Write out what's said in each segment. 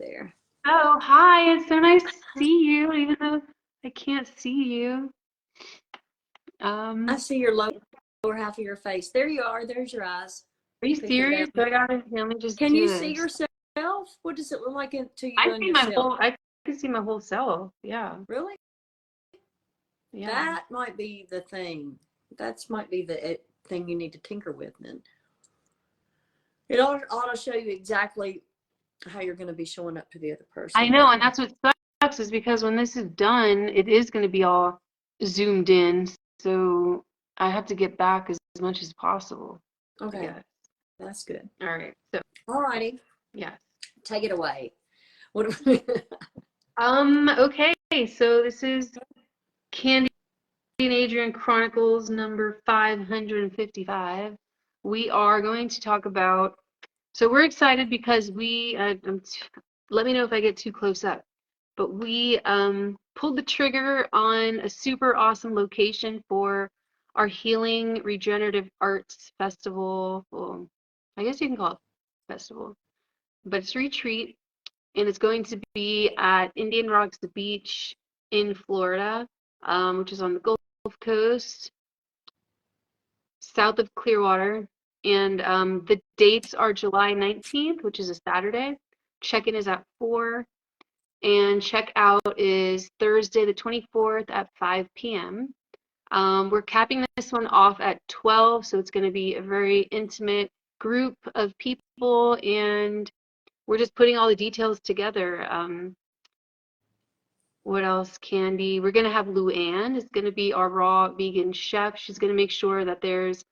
there. Oh, hi. It's so nice to see you, even though I can't see you. I Um, see your lower half of your face. There you are. There's your eyes. are you Pick it serious? up. So I gotta, let me just Can do you see this. yourself? What does it look like to I you on see my yourself? whole, I can see my whole self. Yeah, Really? yeah. That might be the thing. That might be the thing you need to tinker with then. It ought to show you exactly how you're going to be showing up to the other I person. know, and that's what sucks is because when this is done, it is going to be all zoomed in. So I have to get back as much as possible, I Okay, guess. that's good. All right. So, All righty, yes. take it away. What? Okay. So this is Candy and Adrian Chronicles number 555. We are going to talk about, so we're excited because let me know if I get too close up, but we pulled the trigger on a super awesome location for our Healing Regenerative Arts Festival. Well, I guess you can call it festival, but it's a retreat, and it's going to be at Indian Rocks Beach in Florida, which is on the Gulf Coast, south of Clearwater. And the dates are July 19th, which is a Saturday. Check-in is at 4, and check-out is Thursday the 24th at 5 p.m. We're capping this one off at 12, so it's going to be a very intimate group of people, and we're just putting all the details together. What else, Candy? We're going to have Luann is going to be our raw vegan chef. She's going to make sure that there's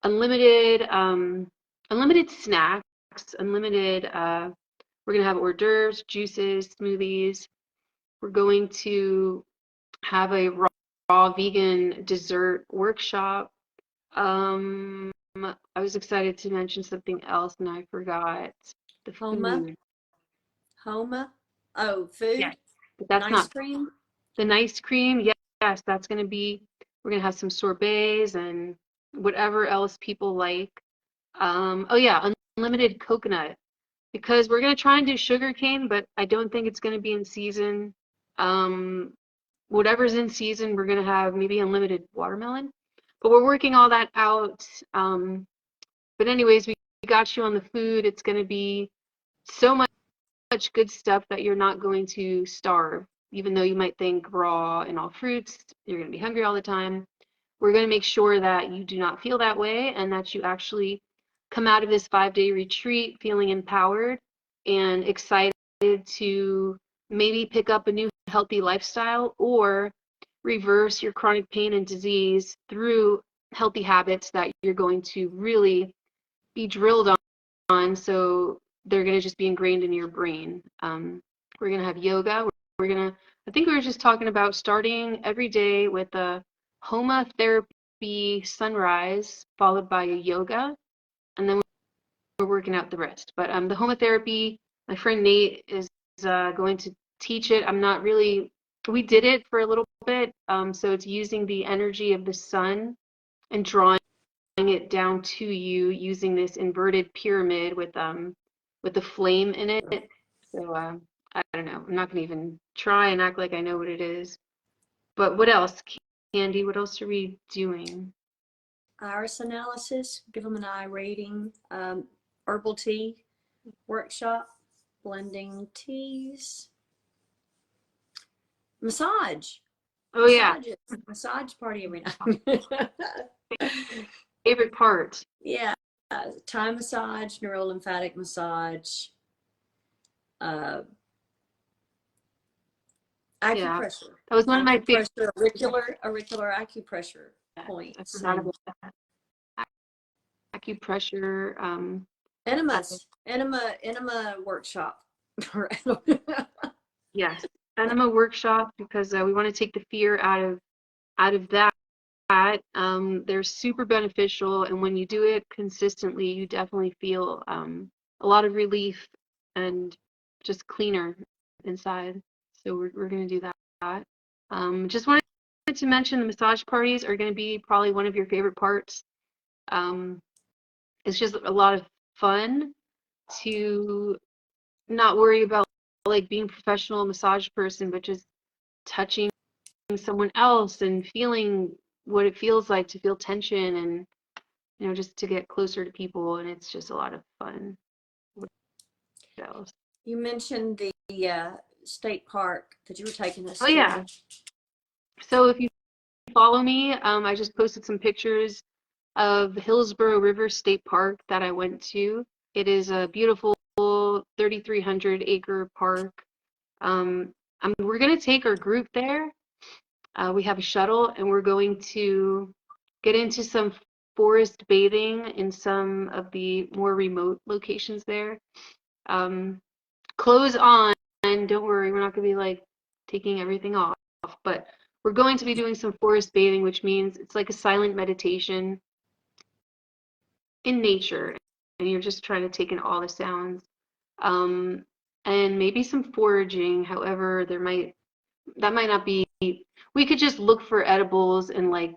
unlimited snacks, unlimited, we're going to have hors d'oeuvres, juices, smoothies. We're going to have a raw vegan dessert workshop. I was excited to mention something else and I forgot. The Homa, food. Homa. Oh, Yes, food. but And that's ice not cream. the nice cream. Yes, that's going to be, we're going to have some sorbets and whatever else people like. Oh yeah, unlimited coconut because we're going to try and do sugar cane, but I don't think it's going to be in season. Um, Whatever's in season, we're going to have maybe unlimited watermelon, but we're working all that out. But anyways, we got you on the food. It's going to be so much good stuff that you're not going to starve, even though you might think raw and all fruits, you're going to be hungry all the time. We're going to make sure that you do not feel that way and that you actually come out of this 5-day retreat feeling empowered and excited to maybe pick up a new healthy lifestyle or reverse your chronic pain and disease through healthy habits that you're going to really be drilled on, so they're going to just be ingrained in your brain. We're going to have yoga. We're going to, I think we were just talking about starting every day with a Homa therapy sunrise, followed by a yoga, and then we're working out the rest. But the Homa therapy, my friend Nate is going to teach it. I'm not really, we did it for a little bit, so it's using the energy of the sun and drawing it down to you using this inverted pyramid with the flame in it. So I don't know. I'm not gonna even try and act like I know what it is. But what else, Candy? What else are we doing? Iris analysis. Give them an I rating. Herbal tea workshop. Blending teas. Massage. Oh yeah, Massage party every night. favorite part. Yeah. Thai massage, neurolymphatic massage, uh, Yeah, acupressure, that was one of my favorite. auricular acupressure I points, forgot and about that. Acupressure. enema workshop. Yes, enema workshop because we want to take the fear out of that. They're super beneficial, and when you do it consistently, you definitely feel a lot of relief and just cleaner inside. So we're going to do that. Just wanted to mention the massage parties are going to be probably one of your favorite parts. Um, it's just a lot of fun to not worry about like being a professional massage person, but just touching someone else and feeling what it feels like to feel tension and, just to get closer to people. And it's just a lot of fun. What else? You mentioned the state park that you were taking us Oh, to. yeah. So if you follow me, I just posted some pictures of the Hillsborough River State Park that I went to. It is a beautiful 3,300 acre park. We're going to take our group there. We have a shuttle, and we're going to get into some forest bathing in some of the more remote locations there. Clothes on, don't worry, we're not going to be like taking everything off, but we're going to be doing some forest bathing, which means it's like a silent meditation in nature, and you're just trying to take in all the sounds. And maybe some foraging. However, that might not be. We could just look for edibles and like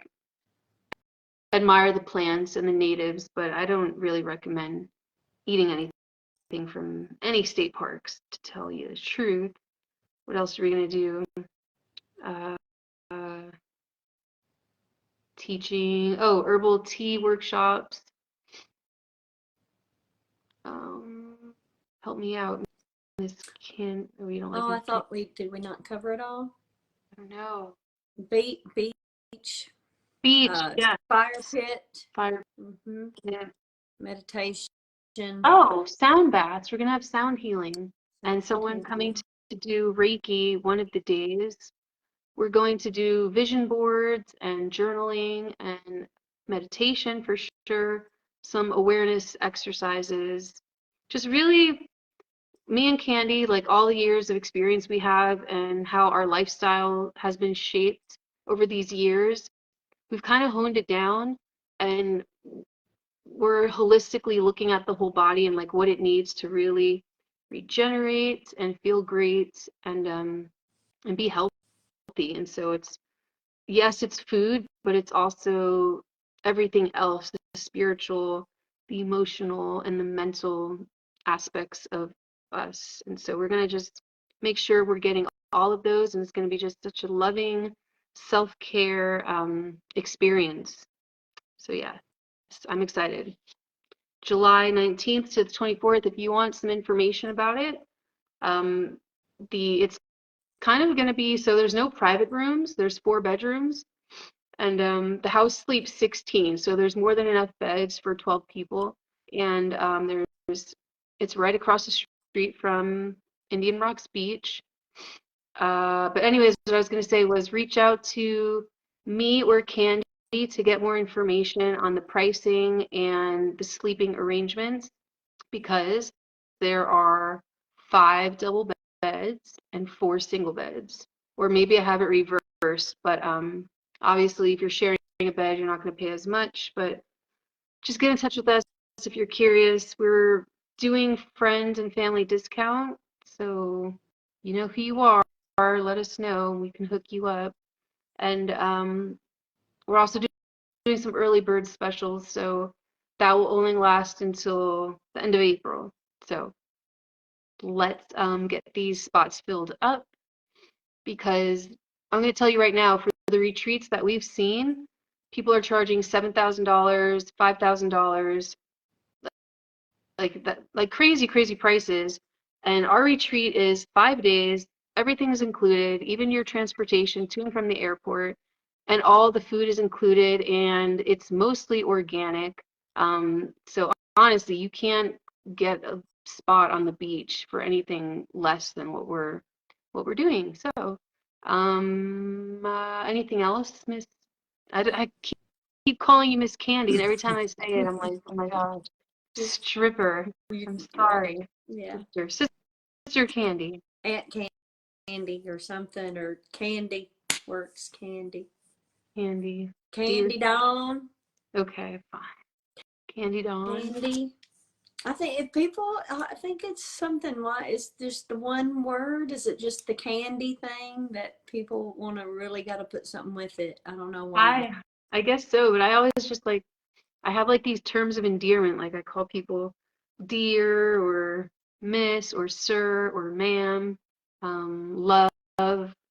admire the plants and the natives, but I don't really recommend eating anything from any state parks, to tell you the truth. What else are we gonna do? Uh, uh, Teaching. Oh, herbal tea workshops. Help me out, Miss Can. Oh, you don't like Oh, I Miss Can. thought did we not cover it all? I don't know. Beach, Beach. Yeah. fire pit, Fire. mm-hmm. Yeah. Meditation. Oh, sound baths. We're gonna have sound healing, and someone healing. coming to do Reiki one of the days. We're going to do vision boards and journaling and meditation for sure. Some awareness exercises. Just really, me and Candy, like all the years of experience we have and how our lifestyle has been shaped over these years, we've kind of honed it down, and we're holistically looking at the whole body and like what it needs to really regenerate and feel great and be healthy. And so it's, yes, it's food, but it's also everything else, the spiritual, the emotional, and the mental aspects of us. And so we're going to just make sure we're getting all of those, and it's going to be just such a loving self-care experience. So yeah, I'm excited. July 19th to the 24th, if you want some information about it. Um, it's kind of going to be, so there's no private rooms, there's 4 bedrooms, and the house sleeps 16, so there's more than enough beds for 12 people. And it's right across the street from Indian Rocks Beach. But anyways, what I was going to say was reach out to me or Candy to get more information on the pricing and the sleeping arrangements, because there are 5 double beds and 4 single beds. Or maybe I have it reversed, but obviously if you're sharing a bed, you're not going to pay as much, but just get in touch with us if you're curious. We're doing friend and family discount, so you know who you are. Let us know. We can hook you up. And we're also doing some early bird specials, so that will only last until the end of April. So let's get these spots filled up, because I'm going to tell you right now, for the retreats that we've seen, people are charging $7,000, $5,000, like that, like crazy, crazy prices. And our retreat is 5 days. Everything's included, even your transportation to and from the airport, and all the food is included, and it's mostly organic. So honestly, you can't get a spot on the beach for anything less than what we're doing. So, anything else, Miss? I keep calling you Miss Candy, and every time I say it, I'm like, oh my gosh, stripper. I'm sorry, Yeah. sister Candy. Aunt Candy or something, or Candy Works Candy. Candy. Candy Dawn. Okay, fine. Candy Dawn. Candy. I think I think it's something like, it's just the one word. Is it just the candy thing that people want to really got to put something with it? I don't know why. I guess so, but I always just like, I have like these terms of endearment, like I call people dear or miss or sir or ma'am, love.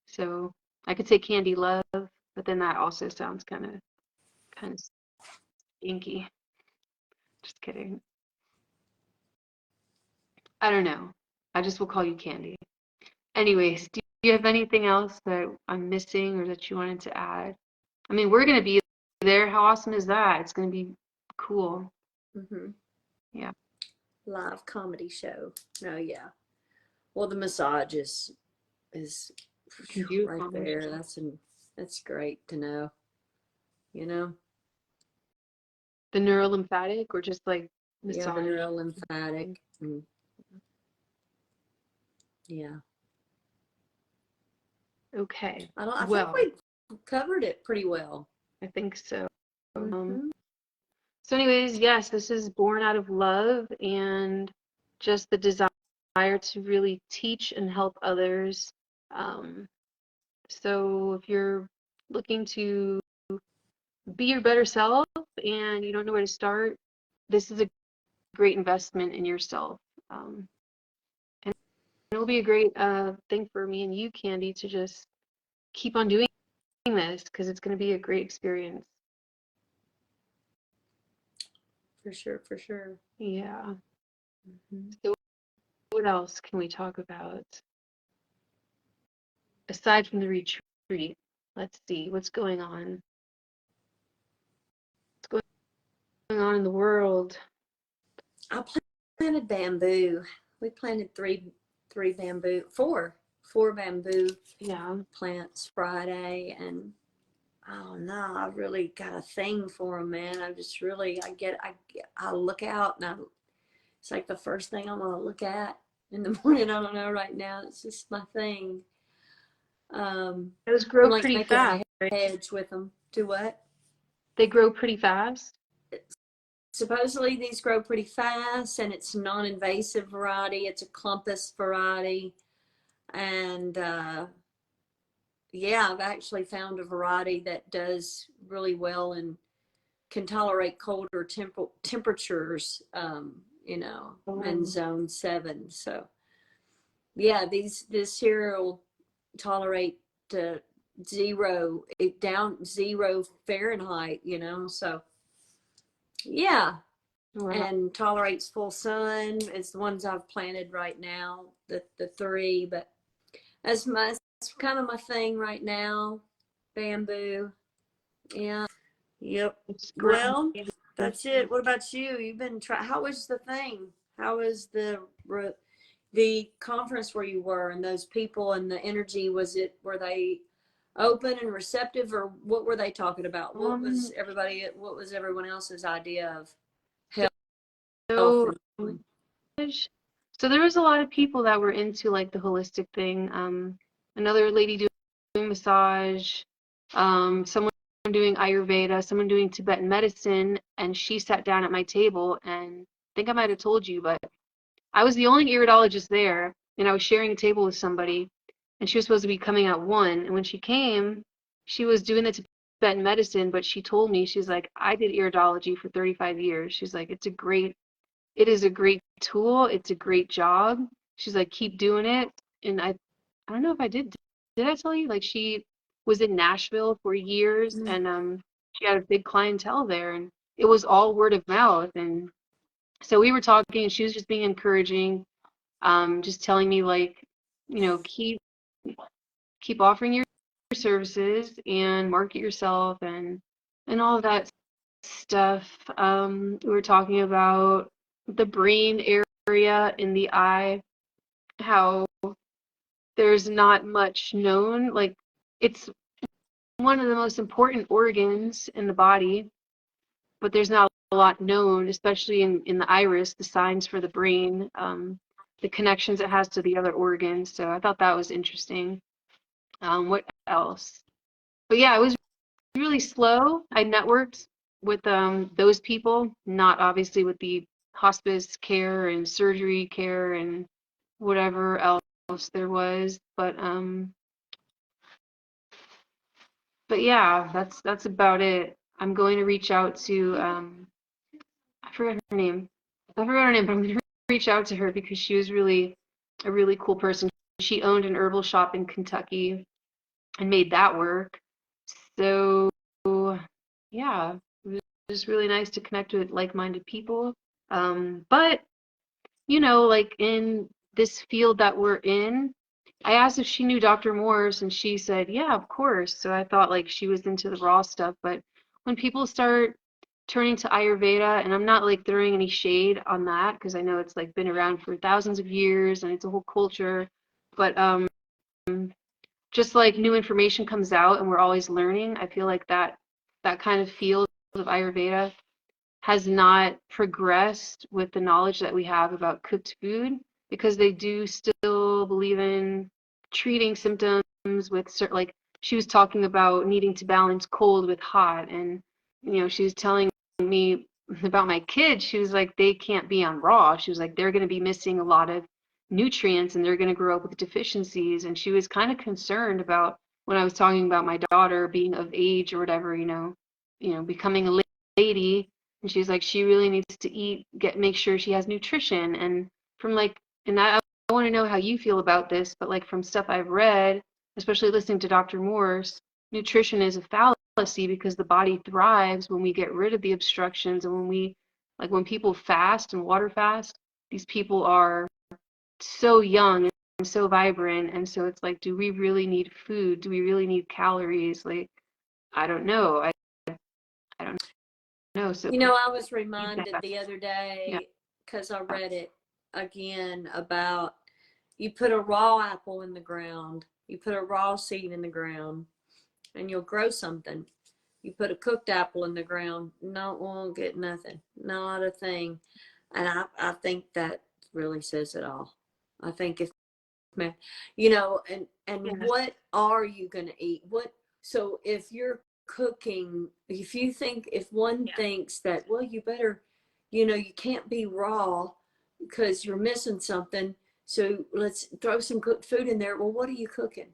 So I could say candy love, but then that also sounds kind of stinky. Just kidding. I don't know. I just will call you Candy. Anyways, do you have anything else that I'm missing or that you wanted to add? I mean, we're going to be there. How awesome is that? It's going to be cool. Mm-hmm. Yeah. Live comedy show. Oh yeah. Well, the massage is You can do right comedy. there. That's great to know. You know. The neurolymphatic or just like Yeah, the massage? neurolymphatic. Mm. Yeah. Okay. I think Well, we covered it pretty well. I think so. Mm-hmm. So anyways, yes, this is born out of love and just the desire to really teach and help others. Um, so if you're looking to be your better self and you don't know where to start, this is a great investment in yourself. And it'll be a great thing for me and you, Candy, to just keep on doing this because it's going to be a great experience. For sure, for sure. Yeah. Mm-hmm. So what else can we talk about? Aside from the retreat, let's see what's going on. What's going on in the world? I planted bamboo. We planted four bamboo Yeah. plants Friday, and oh no, I really got a thing for them, man. I just really, I look out and it's like the first thing I'm gonna look at in the morning. I don't know right now. It's just my thing. Those I'm grow like pretty making fast, a right? hedge with them. Do what? They grow pretty fast. Supposedly these grow pretty fast, and it's non-invasive variety. It's a clumpus variety, and yeah, I've actually found a variety that does really well and can tolerate colder temperatures. In zone 7. So yeah, this here will tolerate uh, zero Fahrenheit. So yeah, Wow. and tolerates full sun. It's the ones I've planted right now, the 3, but that's kind of my thing right now. Bamboo. Yeah. Yep. It's Well, great. that's it. What about you? You've been how was the thing? How was the conference where you were, and those people and the energy? Were they open and receptive, or what were they talking about? What was everyone else's idea of health So, and healing? so there was a lot of people that were into like the holistic thing. Another lady doing massage, someone doing Ayurveda, someone doing Tibetan medicine, and she sat down at my table and I think I might have told you, but I was the only iridologist there, and I was sharing a table with somebody, and she was supposed to be coming at 1, and when she came, she was doing the Tibetan medicine, but she told me, she's like, I did iridology for 35 years. She's like, it is a great tool. It's a great job. She's like, keep doing it. And I don't know if I did I tell you? Like she was in Nashville for years Mm. and she had a big clientele there and it was all word of mouth. And so we were talking and she was just being encouraging, just telling me like, keep offering your services and market yourself and all of that stuff. We were talking about the brain area in the eye, how there's not much known. Like it's one of the most important organs in the body, but there's not a lot known, especially in the iris, the signs for the brain, the connections it has to the other organs. So I thought that was interesting. What else? But yeah, it was really slow. I networked with those people, not obviously with the hospice care and surgery care and whatever else there was. But yeah, that's about it. I'm going to reach out to I forgot her name. I forgot her name, but I'm going to reach out to her because she was really a really cool person. She owned an herbal shop in Kentucky and made that work. So yeah, it was just really nice to connect with like-minded people. But like in this field that we're in, I asked if she knew Dr. Morse, and she said, yeah, of course. So I thought like she was into the raw stuff. But when people start turning to Ayurveda, and I'm not like throwing any shade on that because I know it's like been around for thousands of years and it's a whole culture, but just like new information comes out and we're always learning, I feel like that kind of field of Ayurveda has not progressed with the knowledge that we have about cooked food because they do still believe in treating symptoms with certain, like she was talking about needing to balance cold with hot, and she was telling me about my kids. She was like, they can't be on raw. She was like, they're going to be missing a lot of nutrients and they're going to grow up with deficiencies. And she was kind of concerned about when I was talking about my daughter being of age or whatever, becoming a lady, and she's like, she really needs to eat, make sure she has nutrition. And from like, and I want to know how you feel about this, but like from stuff I've read, especially listening to Dr. Morse, nutrition is a fallacy because the body thrives when we get rid of the obstructions. And when people fast and water fast, these people are so young and so vibrant. And so it's like, do we really need food? Do we really need calories? Like, I don't know. I don't know. So I was reminded the other yeah. day because I read it again about you put a raw apple in the ground, you put a raw seed in the ground, and you'll grow something. You put a cooked apple in the ground, no, won't get nothing, not a thing. And I think that really says it all. I think if man, and Yes. what are you going to eat? So if you're cooking, if one thinks that, well, you better, you can't be raw because you're missing something, so let's throw some cooked food in there. Well, what are you cooking?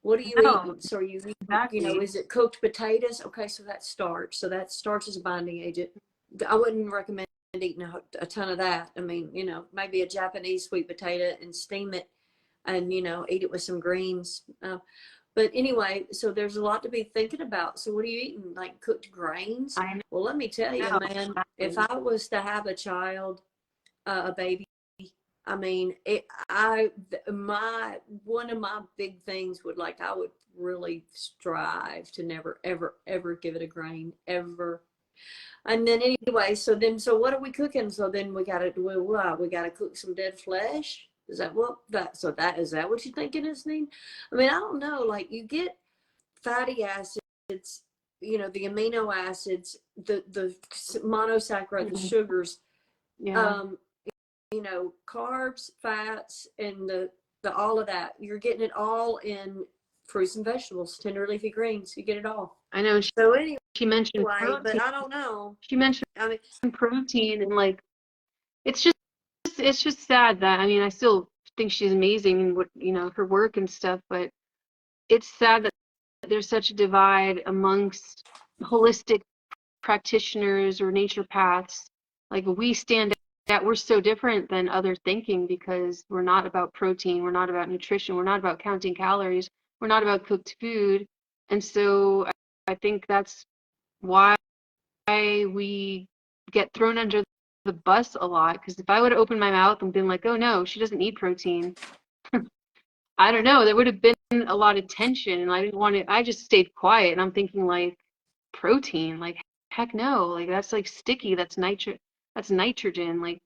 What are you No, eating? So are you eating, exactly. is it cooked potatoes? Okay, so that's starch. So that starch is a binding agent. I wouldn't recommend eating a ton of that. I mean, maybe a Japanese sweet potato and steam it and eat it with some greens. But anyway, so there's a lot to be thinking about. So what are you eating? Like cooked grains? I Well, let me tell you, know, man, if exactly. I was to have a child, a baby, I mean, one of my big things I would really strive to never, ever, ever give it a grain, ever. And then anyway, so what are we cooking? So then we gotta cook some dead flesh. Is that is that what you're thinking is neat? I mean, I don't know. Like you get fatty acids, the amino acids, the monosaccharide, the Mhm. sugars, Yeah, um, carbs, fats, and the all of that. You're getting it all in fruits and vegetables, tender leafy greens. You get it all. I know. So anyway, She mentioned but protein. I don't know. She mentioned I mean, protein, and like it's just sad that, I mean, I still think she's amazing in what her work and stuff, but it's sad that there's such a divide amongst holistic practitioners or naturopaths. Like we stand out, we're so different than other thinking because we're not about protein, we're not about nutrition, we're not about counting calories, we're not about cooked food. And so I think that's why we get thrown under the bus a lot. Because if I would have opened my mouth and been like, oh no, she doesn't need protein, I don't know, there would have been a lot of tension, and I didn't want to. I just stayed quiet, and I'm thinking like, protein, like heck no, like that's like sticky, that's nitrogen, like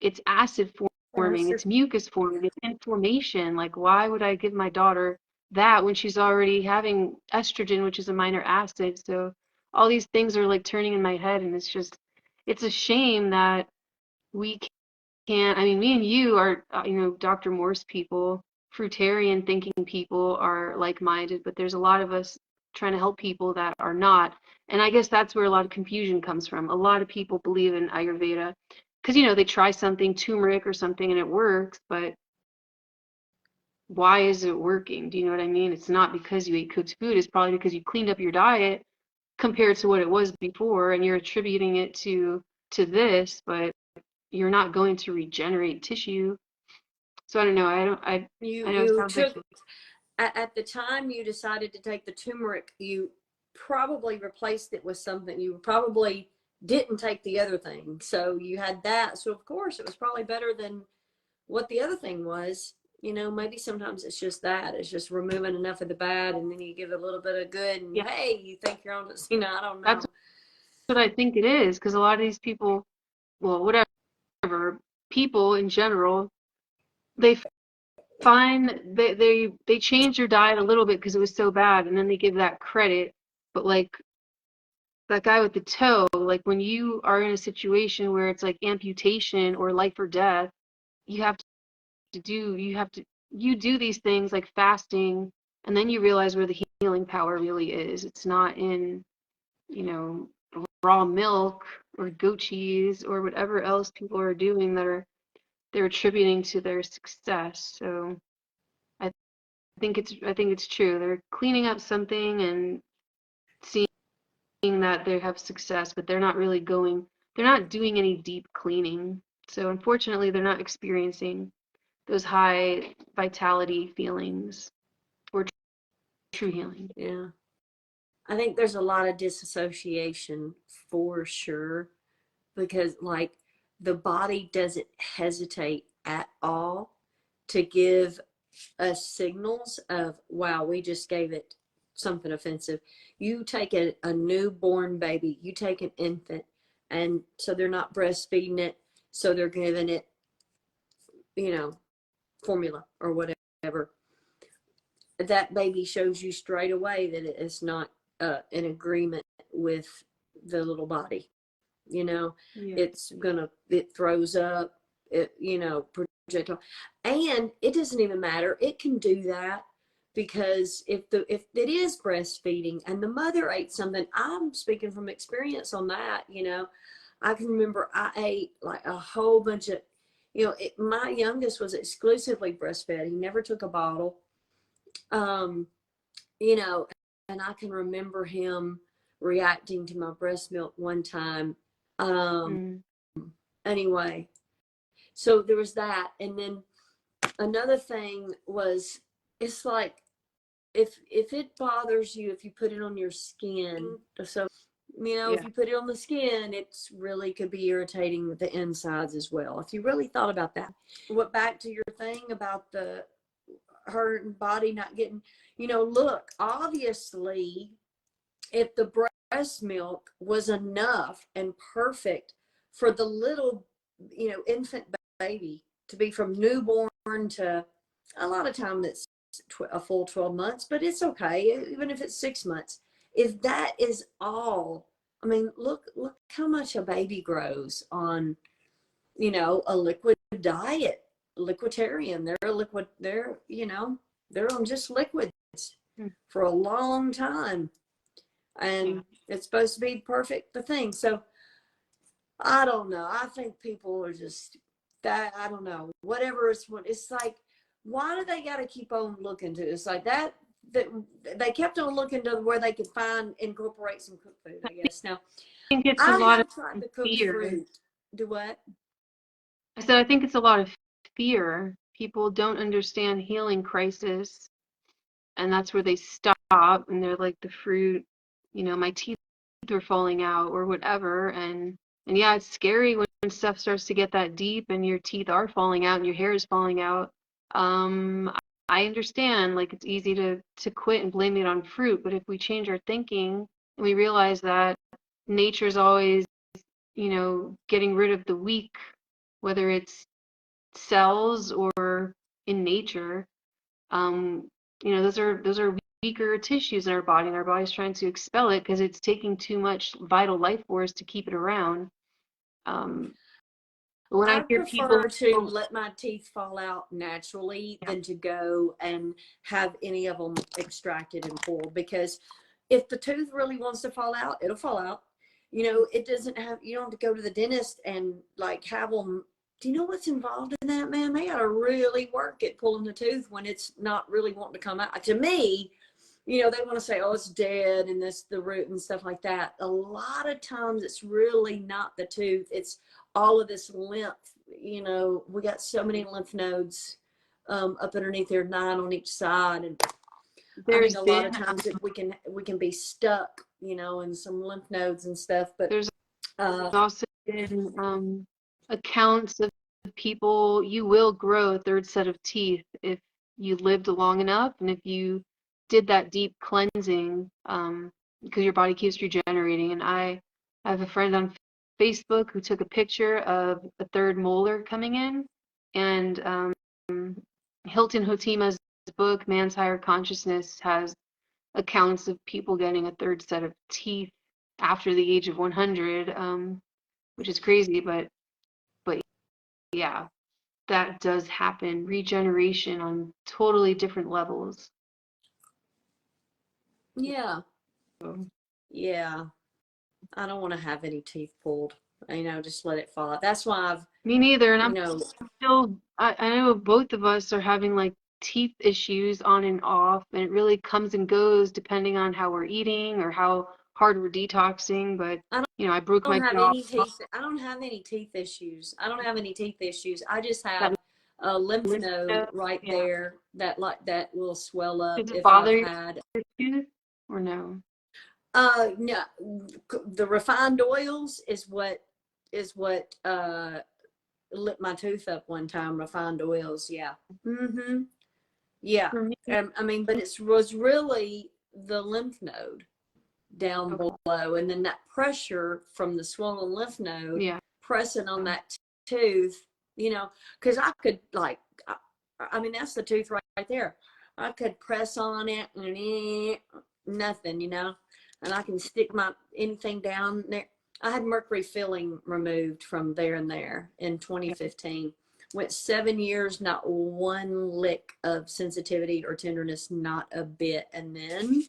it's acid forming, it's mucus forming, it's inflammation. Like why would I give my daughter that when she's already having estrogen, which is a minor acid? So all these things are like turning in my head, and it's a shame that we can't. I mean, me and you are, Dr. Morse people, fruitarian thinking people are like-minded, but there's a lot of us trying to help people that are not. And I guess that's where a lot of confusion comes from. A lot of people believe in Ayurveda because, they try something, turmeric or something, and it works, but why is it working? Do you know what I mean? It's not because you ate cooked food. It's probably because you cleaned up your diet compared to what it was before, and you're attributing it to this, but you're not going to regenerate tissue. So I don't know. I know it You sounds like took at the time you decided to take the turmeric, you probably replaced it with something. You probably didn't take the other thing, so you had that. So of course it was probably better than what the other thing was. You know, maybe sometimes it's just that. It's just removing enough of the bad, and then you give it a little bit of good, and yeah, hey, you think you're on this. You know, I don't that's know. what I think it is, because a lot of these people, well, whatever, people in general, they find they change their diet a little bit because it was so bad, and then they give that credit. But like that guy with the toe, like when you are in a situation where it's like amputation or life or death, you have you do these things like fasting, and then you realize where the healing power really is. It's not in, you know, raw milk or goat cheese or whatever else people are doing that they're attributing to their success. So I I think it's true. They're cleaning up something and seeing that they have success, but they're not doing any deep cleaning. So unfortunately, they're not experiencing those high vitality feelings or true healing. Yeah, I think there's a lot of disassociation for sure, because like the body doesn't hesitate at all to give us signals of, wow, we just gave it something offensive. You take a newborn baby, you take an infant, and so they're not breastfeeding it, so they're giving it, you know, formula or whatever. That baby shows you straight away that it is not in agreement with the little body. You know, Yeah. it throws up, it, you know, projectile. And it doesn't even matter. It can do that because if it is breastfeeding and the mother ate something, I'm speaking from experience on that, you know. I can remember I ate like a whole bunch of, you know, my youngest was exclusively breastfed. He never took a bottle. Um, you know, and I can remember him reacting to my breast milk one time. Um, Mm. anyway, so there was that. And then another thing was, it's like, if it bothers you, if you put it on your skin, so you know, if Yeah. you put it on the skin, it's really could be irritating with the insides as well. If you really thought about that. What back to your thing about the her body not getting, you know, look, obviously if the breast milk was enough and perfect for the little, you know, infant baby to be from newborn to, a lot of time that's a full 12 months, but it's okay even if it's 6 months. If that is all, I mean, look how much a baby grows on, you know, a liquid diet. Liquiditarian, they're a liquid, they're, you know, they're on just liquids Mm. for a long time, Yeah. and it's supposed to be perfect the thing. So I don't know. I think people are just that, I don't know. Whatever it's like, why do they got to keep on looking to? It's like that they kept on looking to where they could find incorporate some cooked food. I guess now I think it's a I lot of have tried the cooked fear. fruit. Do what? I said I think it's a lot of fear. People don't understand healing crisis, and that's where they stop and they're like the fruit, you know, my teeth are falling out or whatever. And yeah, it's scary when stuff starts to get that deep and your teeth are falling out and your hair is falling out. um I understand, like it's easy to quit and blame it on fruit, but if we change our thinking and we realize that nature's always, you know, getting rid of the weak, whether it's cells or in nature, um, you know, those are weaker tissues in our body, and our body's trying to expel it because it's taking too much vital life force to keep it around. Um, but when I I hear prefer people, to let my teeth fall out naturally yeah, than to go and have any of them extracted and pulled, because if the tooth really wants to fall out, it'll fall out. You know, it doesn't have, you don't have to go to the dentist and like have them. Do you know what's involved in that, man? They got to really work at pulling the tooth when it's not really wanting to come out. To me, you know, they want to say, oh, it's dead and this, the root and stuff like that. A lot of times it's really not the tooth. It's all of this lymph, we got so many lymph nodes up underneath there, 9 on each side. And I mean, a lot of times we can be stuck, in some lymph nodes and stuff. But there's also been accounts of people, you will grow a third set of teeth if you lived long enough, and if you did that deep cleansing, because your body keeps regenerating. And I have a friend on Facebook who took a picture of a third molar coming in, and Hilton Hotima's book, Man's Higher Consciousness, has accounts of people getting a third set of teeth after the age of 100, which is crazy, but yeah, that does happen. Regeneration on totally different levels. yeah, yeah. I don't want to have any teeth pulled. Just let it fall out. That's why Me neither. And I know both of us are having like teeth issues on and off, and it really comes and goes depending on how we're eating or how hard we're detoxing. But I broke my have jaw. any teeth. I don't have any teeth issues. I don't have any teeth issues. I just have That a lymph node right there that will swell up Does it if bother I've your had. tooth or no? No, the refined oils is what lit my tooth up one time. Refined oils, yeah. Yeah. For me, I mean, but it was really the lymph node down below, and then that pressure from the swollen lymph node pressing on that tooth, because I could I mean, that's the tooth right there. I could press on it and nothing, and I can stick anything down there. I had mercury filling removed from there and there in 2015. Went 7 years, not one lick of sensitivity or tenderness, not a bit. And then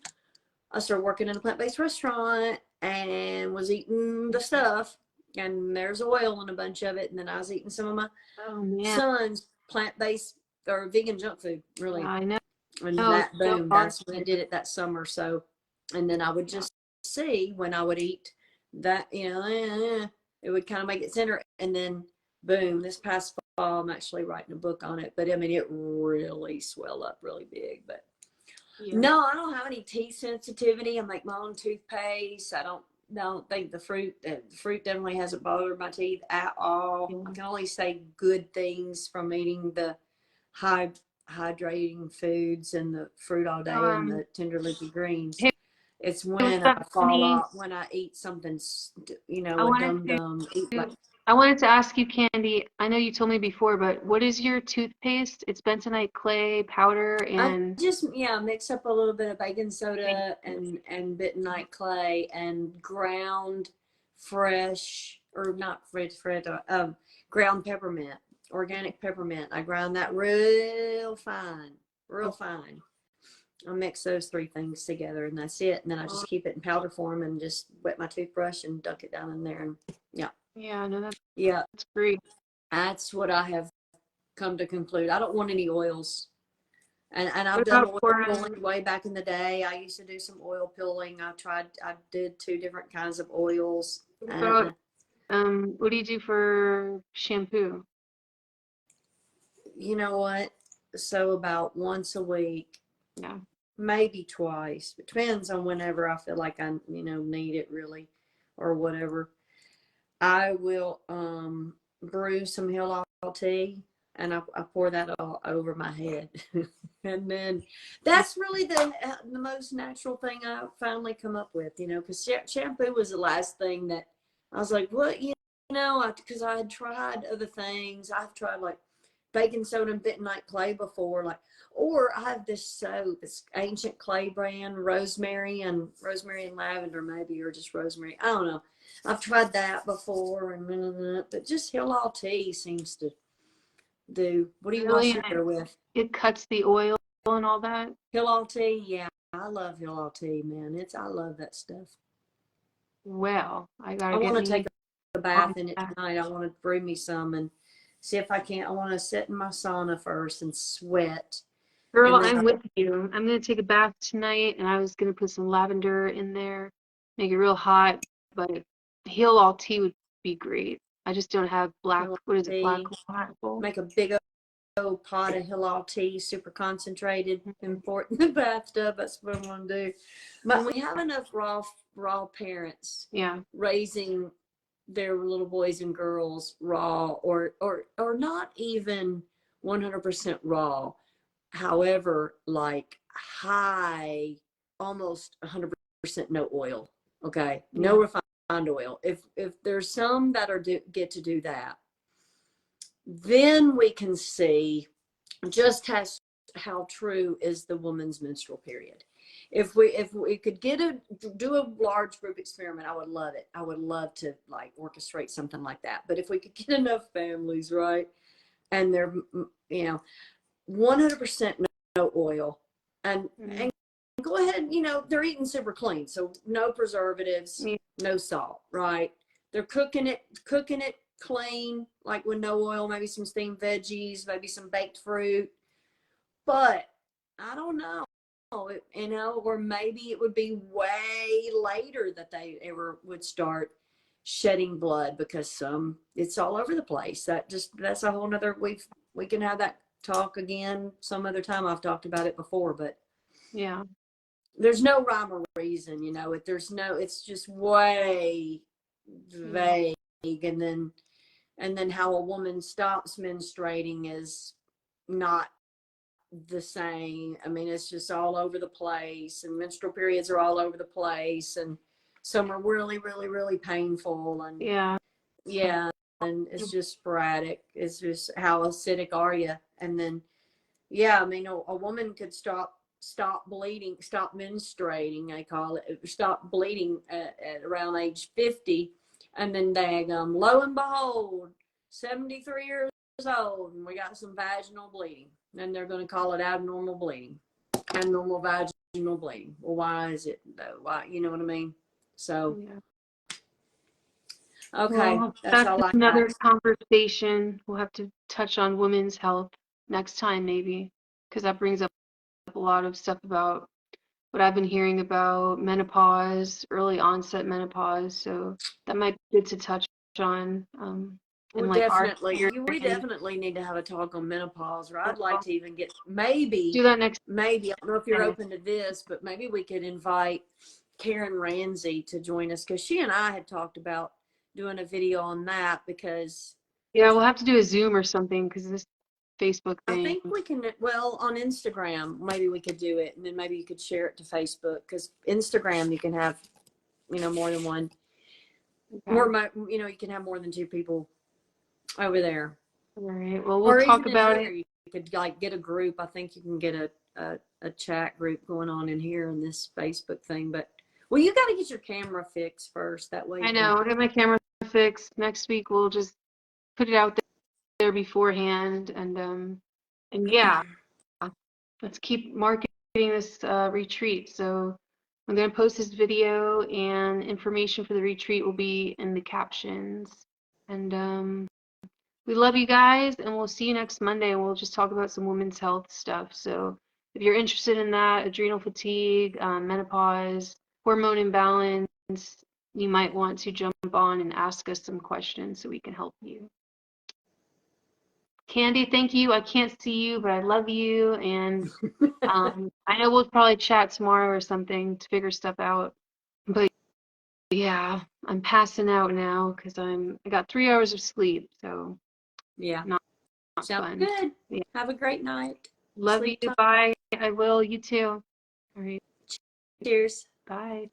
I started working in a plant-based restaurant and was eating the stuff. And there's oil in a bunch of it. And then I was eating some of my son's plant-based or vegan junk food, really. I know. And that, boom, that's when I did it that summer. So, and then I would just see when I would eat that, it would kind of make it center. And then, boom, this past fall, I'm actually writing a book on it. But I mean, it really swelled up really big. But no, I don't have any teeth sensitivity. I make my own toothpaste. I don't think the fruit definitely hasn't bothered my teeth at all. I can only say good things from eating the hydrating foods and the fruit all day and the tender leafy greens. It's when I fall off, when I eat something, a dum-dum. I wanted to ask you, Candy, I know you told me before, but what is your toothpaste? It's bentonite clay powder and... I just, mix up a little bit of baking soda and bentonite clay and ground fresh, or not fresh, ground peppermint, organic peppermint. I grind that real fine. I mix those 3 things together and that's it. And then I just keep it in powder form and just wet my toothbrush and dunk it down in there. And that's great. That's what I have come to conclude. I don't want any oils. And I've done oil pulling way back in the day. I used to do some oil pulling. I did 2 different kinds of oils. What do you do for shampoo? You know what? So about once a week. Yeah. Maybe twice. It depends on whenever I feel like I, need it really or whatever. I will brew some Hill tea and I pour that all over my head. And then that's really the most natural thing I finally come up with, because shampoo was the last thing that I was like, what, because I had tried other things. I've tried like baking soda and bentonite clay before, or I have this soap, it's ancient clay brand, rosemary and lavender maybe, or just rosemary. I don't know. I've tried that before, but just Hill tea seems to do. What do you wash your hair with? It cuts the oil and all that. Hill tea, yeah. I love Hill tea, man. I love that stuff. Well, I want to take a bath in it tonight. I want to brew me some and see if I can't. I want to sit in my sauna first and sweat. Girl, I'm with you. I'm going to take a bath tonight, and I was going to put some lavender in there, make it real hot, but Heal All Tea would be great. I just don't have black, what is it, black tea. apple? Make a big old pot of Hilal tea, super concentrated, and pour it in the bathtub. That's what I want to do. But we have enough raw parents Yeah. raising their little boys and girls raw, or not even 100% raw. However, like high, almost 100% no oil. Okay, no refined oil. If there's some that are get to do that, then we can see just how true is the woman's menstrual period. If we could do a large group experiment, I would love it. I would love to like orchestrate something like that. But if we could get enough families, right, and they're 100% no oil, and go ahead, they're eating super clean, so no preservatives, no salt, right? They're cooking it clean, like with no oil, maybe some steamed veggies, maybe some baked fruit. But I don't know, or maybe it would be way later that they ever would start shedding blood, because it's all over the place. That's a whole nother, we can have that talk again some other time. I've talked about it before, but yeah, there's no rhyme or reason, it's just way vague. And then how a woman stops menstruating is not the same. I mean, it's just all over the place, and menstrual periods are all over the place, and some are really, really, really painful, and and it's just sporadic. It's just how acidic are you? And then I mean, a woman could stop bleeding, stop menstruating, I call it, stop bleeding at around age 50, and then lo and behold, 73 years old, and we got some vaginal bleeding, and they're going to call it abnormal bleeding, abnormal vaginal bleeding. Well, why is it though? Why, you know what I mean? So okay, well, that's all I another got. conversation. We'll have to touch on women's health next time, maybe, because that brings up a lot of stuff about what I've been hearing about menopause, early onset menopause. So that might be good to touch on. And like We definitely need to have a talk on menopause, or I'd like to even get do that next. maybe, I don't know if you're open to this, but maybe we could invite Karen Ramsey to join us, because she and I had talked about doing a video on that, because we'll have to do a Zoom or something, because this Facebook thing. I think we can, well, on Instagram, maybe we could do it, and then maybe you could share it to Facebook, because Instagram, you can have, more than one, you can have more than two people over there. All right. Well, we'll talk about it. You could like get a group. I think you can get a chat group going on in here in this Facebook thing. But you got to get your camera fixed first. That way. I know. I'll get my camera fixed next week. We'll just put it out there beforehand, and let's keep marketing this retreat. So I'm going to post this video, and information for the retreat will be in the captions. And we love you guys, and we'll see you next Monday, and we'll just talk about some women's health stuff. So if you're interested in that, adrenal fatigue, menopause, hormone imbalance, you might want to jump on and ask us some questions so we can help you. Candy, thank you. I can't see you, but I love you. And I know we'll probably chat tomorrow or something to figure stuff out. But yeah, I'm passing out now because I got 3 hours of sleep. So not sounds fun. Good. Yeah. Have a great night. Love you. Bye. I will. You too. All right. Cheers. Bye.